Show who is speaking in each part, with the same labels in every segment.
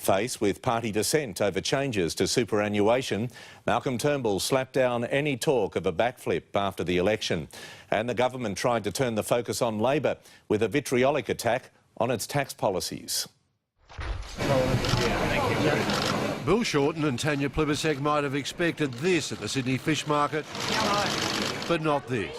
Speaker 1: Faced with party dissent over changes to superannuation, Malcolm Turnbull slapped down any talk of a backflip after the election. And the government tried to turn the focus on Labor with a vitriolic attack on its tax policies.
Speaker 2: Bill Shorten and Tanya Plibersek might have expected this at the Sydney Fish Market, but not this.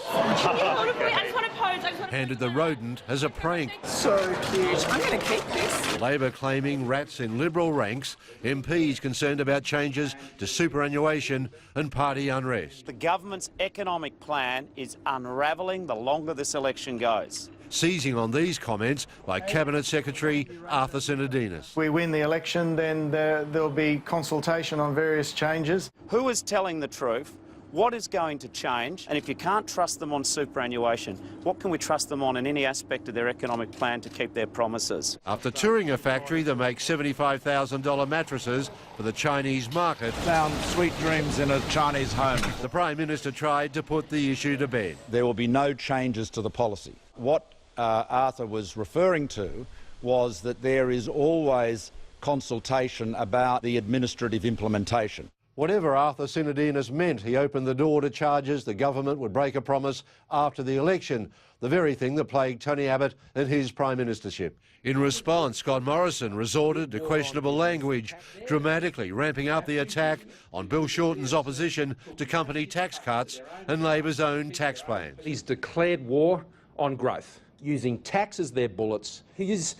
Speaker 2: Handed the rodent as a prank.
Speaker 3: So cute. I'm going to keep this.
Speaker 2: Labor claiming rats in Liberal ranks, MPs concerned about changes to superannuation and party unrest.
Speaker 4: The government's economic plan is unravelling the longer this election goes.
Speaker 2: Seizing on these comments by Cabinet Secretary Arthur Sinodinos.
Speaker 5: If we win the election, then there'll be consultation on various changes.
Speaker 4: Who is telling the truth? What is going to change? And if you can't trust them on superannuation, what can we trust them on in any aspect of their economic plan to keep their promises?
Speaker 2: After touring a factory that makes $75,000 mattresses for the Chinese market,
Speaker 6: found sweet dreams in a Chinese home.
Speaker 2: The Prime Minister tried to put the issue to bed.
Speaker 7: There will be no changes to the policy. What Arthur was referring to was that there is always consultation about the administrative implementation.
Speaker 2: Whatever Arthur Sinodinos meant, he opened the door to charges the government would break a promise after the election, the very thing that plagued Tony Abbott and his prime ministership. In response, Scott Morrison resorted to questionable language, dramatically ramping up the attack on Bill Shorten's opposition to company tax cuts and Labor's own tax plans.
Speaker 8: He's declared war on growth, using tax as their bullets. His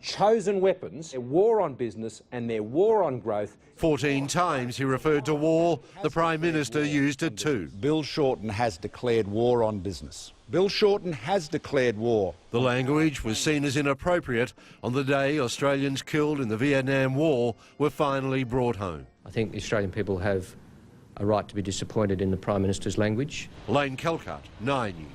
Speaker 8: chosen weapons, their war on business and their war on growth.
Speaker 2: 14 times he referred to war. The Prime Minister used it too.
Speaker 7: Bill Shorten has declared war on business. Bill Shorten has declared war.
Speaker 2: The language was seen as inappropriate on the day Australians killed in the Vietnam War were finally brought home.
Speaker 9: I think the Australian people have a right to be disappointed in the Prime Minister's language.
Speaker 2: Lane Calcutt, 9 News.